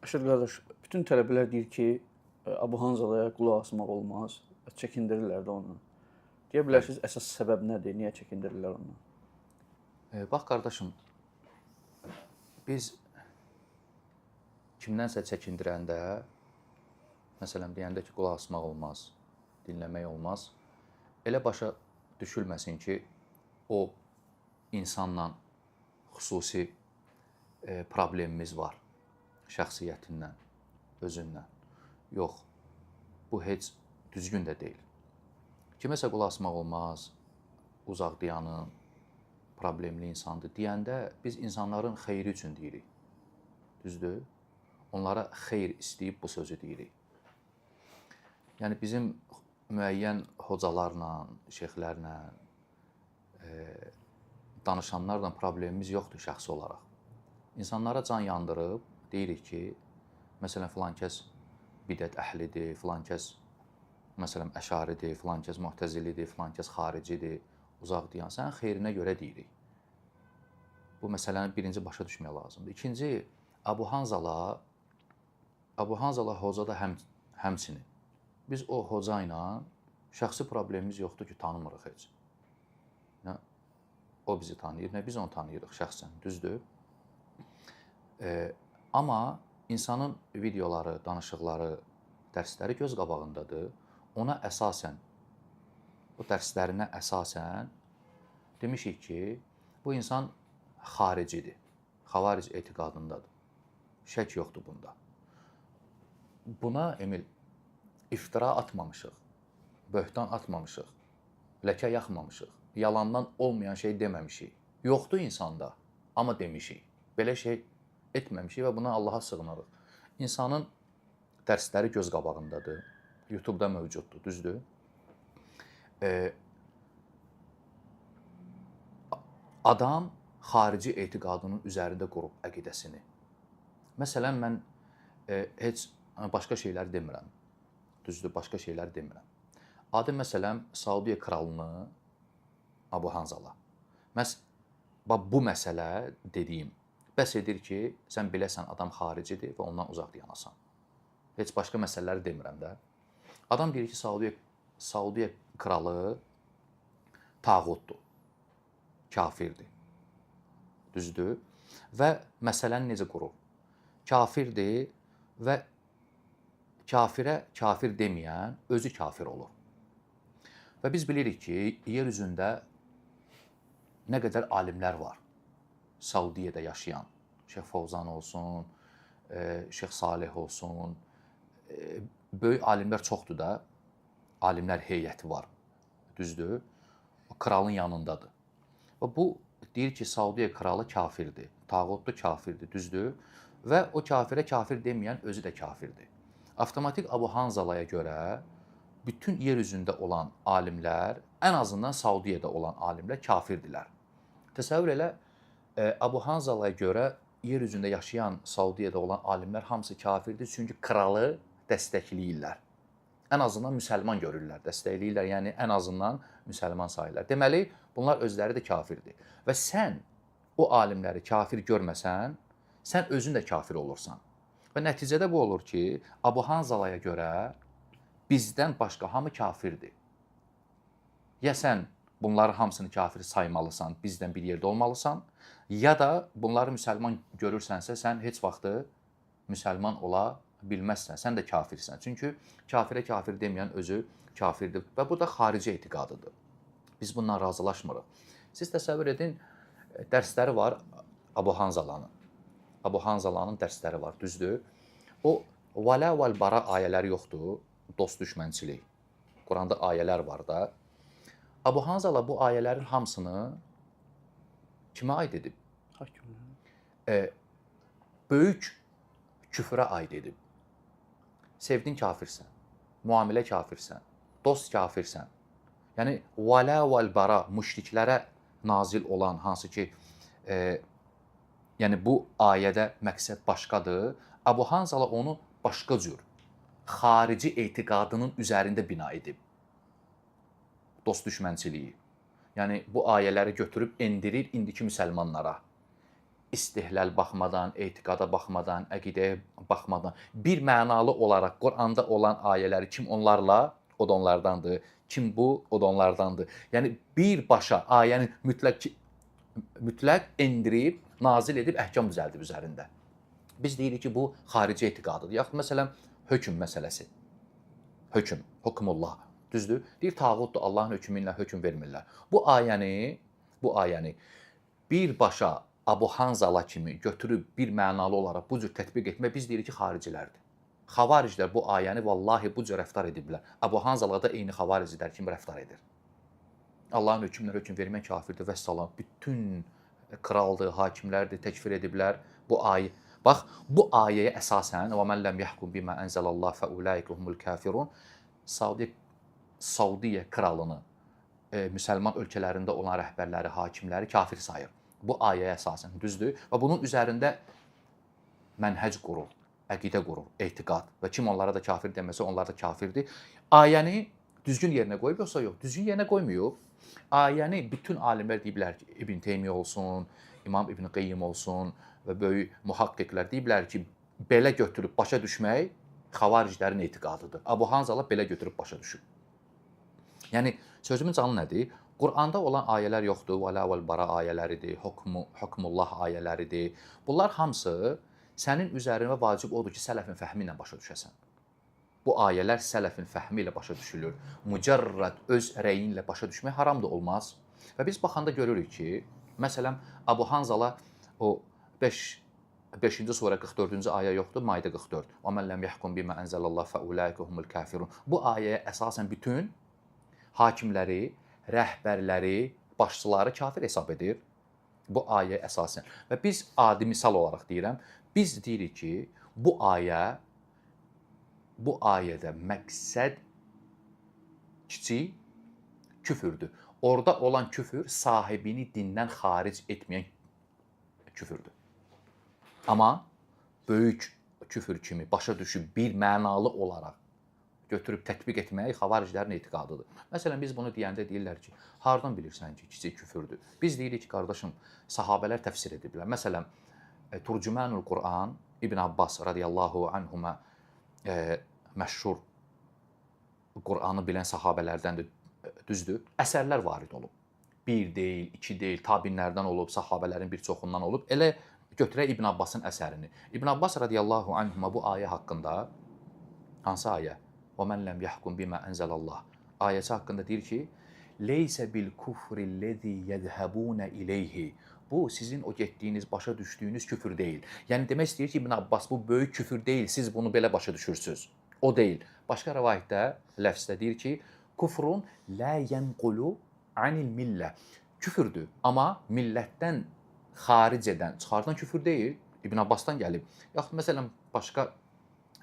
Əşrəf qardaş, bütün tələbələr deyir ki, Abu Hanzalaya qulaq asmaq olmaz, çəkindirirlər də onu. Deyə Bəli. bilərsiniz əsas səbəb nədir? Niyə çəkindirirlər ondan? Bax qardaşım, biz kimdənsə çəkindirəndə, məsələn deyəndə ki, qulaq asmaq olmaz, dinləmək olmaz, elə başa düşülməsin ki, o insanla xüsusi problemimiz var, şəxsiyyətindən, özündən. Yox, bu heç düzgün də deyil. Kiməsə qulaq asmaq olmaz, uzaq dayanın, problemli insandır deyəndə biz insanların xeyri üçün deyirik. Düzdür? Onlara xeyr istəyib bu sözü deyirik. Yəni bizim müəyyən hocalarla, şeyxlərlə, danışanlarla problemimiz yoxdur şəxsi olaraq. İnsanlara can yandırıb deyirik ki, məsələn filan kəs bidət əhlidir, filan kəs məsələn əşaridir, filan kəs mu'təzilidir, filan kəs xaricidir, uzaq dayan. Sənin xeyrinə görə deyirik. Bu məsələni birinci başa düşmək lazımdır. İkinci, Abu Hanzala hoca da həmçinin. Biz o hoca ilə şəxsi problemimiz yoxdur ki, tanımırıq heç. O bizi tanıyır, nə biz onu tanıyırıq şəxsən, düzdür? Amma insanın videoları, danışıqları, dərsləri göz qabağındadır. Ona əsasən, o dərslərinə əsasən demişik ki, bu insan xaricidir, xavaric etiqadındadır. Şək yoxdur bunda. Buna, Emil, iftira atmamışıq, böhtan atmamışıq, ləkə yaxmamışıq, yalandan olmayan şey deməmişik. Yoxdur insanda, amma demişik. Belə şey etməmişik və buna Allaha sığınırıq. İnsanın dərsləri göz qabağındadır, YouTube-da mövcuddur, düzdür? Adam xarici etiqadının üzərində qurub əqidəsini. Məsələn, mən heç başqa şeylər demirəm, düzdür, başqa şeylər demirəm. Adı məsələn, Saudiya kralını Abu Hanzala. Bu məsələ dediyim, bəs edir ki, sən biləsən adam xaricidir və ondan uzaq yanasan. Heç başqa məsələləri demirəm də. Adam deyir ki, Saudiya kralı tağutdur, kafirdir, düzdür? Və məsələni necə qurur? Kafirdir və kafirə kafir deməyən özü kafir olur. Və biz bilirik ki, yer üzündə nə qədər alimlər var. Saudiyədə yaşayan, Şeyx Fovzan olsun, Şeyx Salih olsun, böyük alimlər çoxdur da, alimlər heyəti var, düzdür? O kralın yanındadır. Və bu deyir ki, Saudiya kralı kafirdir, tağutlu kafirdir, düzdür? Və o kafirə kafir deməyən özü də kafirdir. Avtomatik Abu Hanzalaya görə bütün yer üzündə olan alimlər, ən azından Saudiyədə olan alimlər kafirdirlər. Təsəvvür elə, Abu Hanzalaya görə yer üzündə yaşayan Saudiyədə olan alimlər hamısı kafirdir, çünki kralı dəstəkləyirlər. Ən azından müsəlman görürlər, dəstəkləyirlər, yəni ən azından müsəlman sayırlar. Deməli, bunlar özləri də kafirdir. Və sən o alimləri kafir görməsən, sən özün də kafir olursan. Və nəticədə bu olur ki, Abu Hanzalaya görə bizdən başqa hamı kafirdir. Ya sən bunların hamısını kafir saymalısan, bizdən bir yerdə olmalısan, ya da bunları müsəlman görürsənsə, sən heç vaxtı müsəlman ola bilməzsən, sən də kafirsən. Çünki kafirə kafir deməyən özü kafirdir və bu da xarici etiqadıdır. Biz bundan razılaşmırıq. Siz təsəvvür edin, dərsləri var Abu Hanzalanın. Abu Hanzalanın dərsləri var, düzdür? O, vələ vəl-bara ayələri yoxdur, dost düşmənçilik. Quranda ayələr var da. Abu Hanzala bu ayələrin hamısını kimə aid edib? Hakimlər. Böyük küfrə aid edib. Sevdin kafirsən, müamilə kafirsən, dost kafirsən. Yəni, vələ vəl-bara müşriklərə nazil olan, hansı ki, yəni bu ayədə məqsəd başqadır. Abu Hanzala onu başqa cür, xarici etiqadının üzərində bina edib. Dost düşmənçiliyi. Yəni, bu ayələri götürüb endirir indiki müsəlmanlara. istihlal baxmadan, etiqada baxmadan, əqidəyə baxmadan bir mənalı olaraq Quranda olan ayələri kim onlarla, o da onlardandır. Kim bu, o da onlardandır. Yəni birbaşa ayəni mütləq endirib, nazil edib əhkam düzəldib üzərində. Biz deyirik ki, bu xarici etiqadıdır. Yaxud məsələn hökm məsələsi. Hökm, hukmullah. Düzdür? Deyir tağutdur, Allahın hökmü ilə hökm vermirlər. Bu ayəni birbaşa Abu Hanzala kimi götürüb bir mənalı olaraq bu cür tətbiq etmək biz deyirik ki, xaricilərdir. Xavariclər bu ayəni vallahi bu cür rəftar ediblər. Abu Hanzala da eyni xavaricilər kimi rəftar edir. Allahın hökmünə hökm vermək kafirdir və salam. Bütün kraldır, hakimlərdir, təkfir ediblər. Bu ayə. Bax, bu ayəyə əsasən və mən ləm yəhkum bimə ənzəlallah fə ulaikə humul kafirun Saudiya kralını müsəlman ölkələrində olan rəhbərləri, hakimləri kafir sayır. Bu ayəyə əsasən düzdür və bunun üzərində mənhəc qurur, əqidə qurur, etiqad və kim onlara da kafir deməsə onlar da kafirdir. Ayəni düzgün yerinə qoyub yoxsa yox? Düzgün yerinə qoymuyor. Ayəni bütün alimlər deyiblər ki, İbn Teymiyyə olsun, İmam İbn Qeyyim olsun və böyük muhaqqiqlər deyiblər ki, belə götürüb başa düşmək xavariclərin etiqadıdır. Abu Hanzala belə götürüb başa düşüb. Yəni sözümün canı nədir? Quranda olan ayələr yoxdur, vəla vəl bara ayələridir, hukmullah ayələridir. Bunlar hamısı sənin üzərinə vacib odur ki, sələfin fəhmi ilə başa düşəsən. Bu ayələr sələfin fəhmi ilə başa düşülür. Mücərrəd öz rəyinlə başa düşmək haram da olmaz. Və biz baxanda görürük ki, məsələn, Abu Hanzala o 5-ci surə 44-cü ayə yoxdur, Maidə 44. Və mən ləm yəhkum bimə ənzəlallah fə ulaikə humul kafirun. Bu ayəyə əsasən bütün hakimləri, rəhbərləri, başçıları kafir hesab edir. Bu ayə əsasən. Və biz adi misal olaraq deyirəm, biz deyirik ki, bu ayədə məqsəd kiçik küfürdür. Orada olan küfür sahibini dindən xaric etməyən küfürdür. Amma böyük küfür kimi başa düşüb bir mənalı olaraq götürüb tətbiq etmək xavariclərin etiqadıdır. Məsələn, biz bunu deyəndə deyirlər ki, hardan bilirsən ki, kiçik küfürdür? Biz deyirik ki, qardaşım, sahabələr təfsir ediblər. Məsələn, Turcümanul Quran İbn Abbas radiyallahu anhuma məşhur Quranı bilən sahabələrdəndir, düzdür? Əsərlər varid olub. Bir deyil, iki deyil, tabinlərdən olub, sahabələrin bir çoxundan olub. Elə götürək İbn Abbasın əsərini. İbn Abbas radiyallahu anhuma bu ayə haqqında, hansı ayə? Və mən ləm yəhkum bimə ənzəlallah ayəsi haqqında deyir ki, leysə bil kufrillezî yezhebûne ileyhi. Bu, sizin o getdiyiniz, başa düşdüyünüz küfür deyil. Yəni, demək istəyir ki, İbn Abbas, bu böyük küfür deyil, siz bunu belə başa düşürsünüz. O deyil. Başqa rəvayətdə, ləfsdə deyir ki, kufrun lə yənqulu anil millə. Küfürdür, amma millətdən xaric edən, çıxardan küfür deyil. İbn Abbasdan gəlib. Yaxud, məsələn, başqa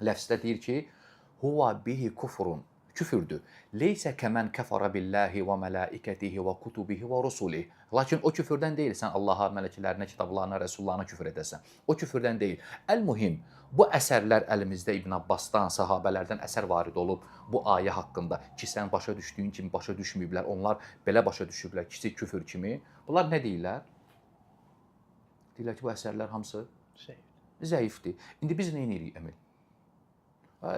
ləfsdə deyir ki, huva bihi kufrun, küfürdür. Leysə kəmən kəfara billahi və mələikətihi və kutubihi və rusulihi. Lakin o küfürdən deyil, sən Allaha, mələklərinə, kitablarına, rəsullarına küfür edəsən. O küfürdən deyil. Əl-mühim, bu əsərlər əlimizdə İbn Abbasdan, sahabələrdən əsər varid olub bu ayə haqqında ki, sən başa düşdüyün kimi başa düşməyiblər, onlar belə başa düşüblər, kiçik küfür kimi. Bunlar nə deyirlər? Deyirlər ki, bu əsərlər hamısı zəifdir. İndi biz nə edirik, Əmil?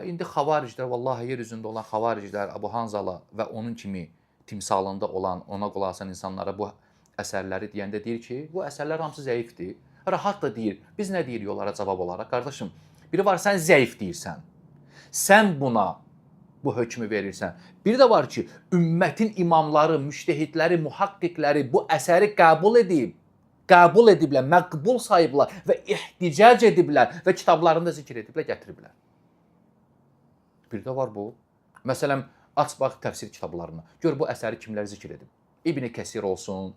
İndi xavariclər, vallahi yer üzündə olan xavariclər, Abu Hanzala və onun kimi timsalında olan, ona qulaq asan insanlara bu əsərləri deyəndə deyir ki, bu əsərlər hamısı zəifdir. Rahat da deyir. Biz nə deyirik onlara cavab olaraq? Qardaşım, biri var, sən zəif deyirsən. Sən buna bu hökmü verirsən. Bir də var ki, ümmətin imamları, müştehidləri, muhaqqiqləri bu əsəri qəbul ediblər, məqbul sayıblar və ihticac ediblər və kitablarında zikr ediblər, gətiriblər. Bir də var bu. Məsələn, aç bax təfsir kitablarına. Gör bu əsəri kimlər zikr edib. İbn Kəsir olsun,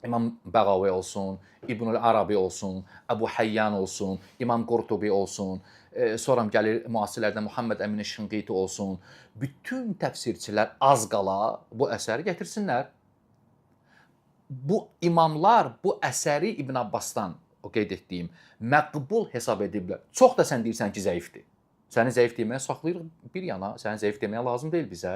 İmam Bəğavi olsun, İbnül Arabi olsun, Əbu Həyyan olsun, İmam Qurtubi olsun, sonra gəlir müasirlərdən Muhammed Əmin Şinqiti olsun. Bütün təfsirçilər az qala bu əsəri gətirsinlər. Bu imamlar bu əsəri İbn Abbasdan, o qeyd etdiyim, məqbul hesab ediblər. Çox da sən deyirsən ki, zəifdir. Səni zəif deməyə saxlayırıq bir yana, səni zəif deməyə lazım deyil bizə.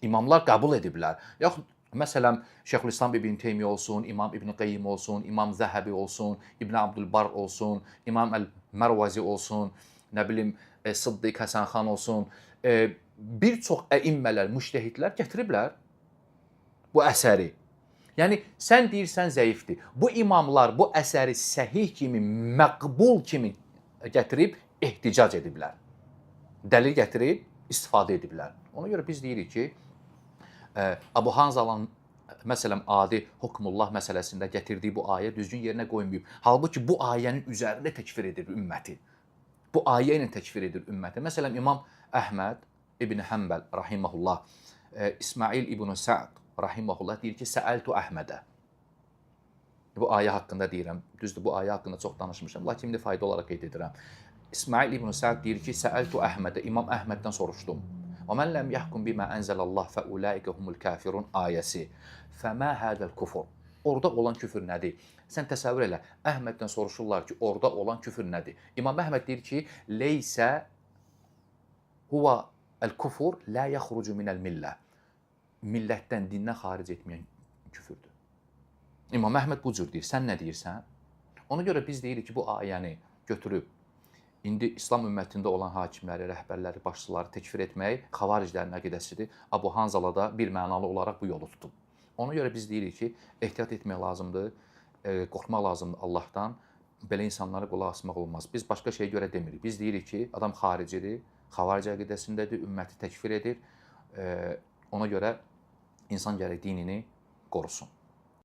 İmamlar qəbul ediblər. Yaxud Məsələn, Şeyxülislam İbn Teymiyyə olsun, İmam İbn Qeyyim olsun, İmam Zəhəbi olsun, İbn Abdülbar olsun, İmam Əl-Mərvazi olsun, nə bilim, Sıddiq Həsənxan olsun, bir çox əimmələr, müştəhidlər gətiriblər bu əsəri. Yəni sən deyirsən zəifdir. Bu imamlar bu əsəri səhih kimi, məqbul kimi gətirib ehticac ediblər. Dəlil gətirib istifadə ediblər. Ona görə biz deyirik ki, Abu Hanzalanın məsələn adi hukmullah məsələsində gətirdiyi bu ayə düzgün yerinə qoymayıb. Halbuki bu ayənin üzərində təkfir edir ümməti. Bu ayə ilə təkfir edir ümməti. Məsələn İmam Əhməd İbn Həmbəl rahimehullah, İsmail İbn Sa'd rahimehullah deyir ki, Səəltu Əhmədə. Bu ayə haqqında deyirəm. Düzdür, bu ayə haqqında çox danışmışam, lakin indi fayda olaraq qeyd edirəm. İsmail İbn Sa'd deyir ki, Səəltu Əhmədə, İmam Əhməddən soruşdum. Və mən ləm yəhkum bimə ənzəlallah fəulaikə humul kafirun ayəsi. Fəmə hədəl kufur. Orada olan küfür nədir? Sən təsəvvür elə, Əhməddən soruşurlar ki, orada olan küfür nədir? İmam Əhməd deyir ki, leysə huva el-kufur la yaxrucu minəl millə. Millətdən, dindən xaric etməyən küfürdür. İmam Əhməd bu cür deyir. Sən nə deyirsən? Ona görə biz deyirik ki, bu ayəni götürüb indi İslam ümmətində olan hakimləri, rəhbərləri, başçıları təkfir etmək xavariclərin əqidəsidir. Abu Hanzala da bir mənalı olaraq bu yolu tutub. Ona görə biz deyirik ki, ehtiyat etmək lazımdır, qorxmaq lazımdır Allahdan. Belə insanlara qulaq asmaq olmaz. Biz başqa şeyə görə demirik. Biz deyirik ki, adam xaricidir, xavaric əqidəsindədir, ümməti təkfir edir. Ona görə insan gərək dinini qorusun.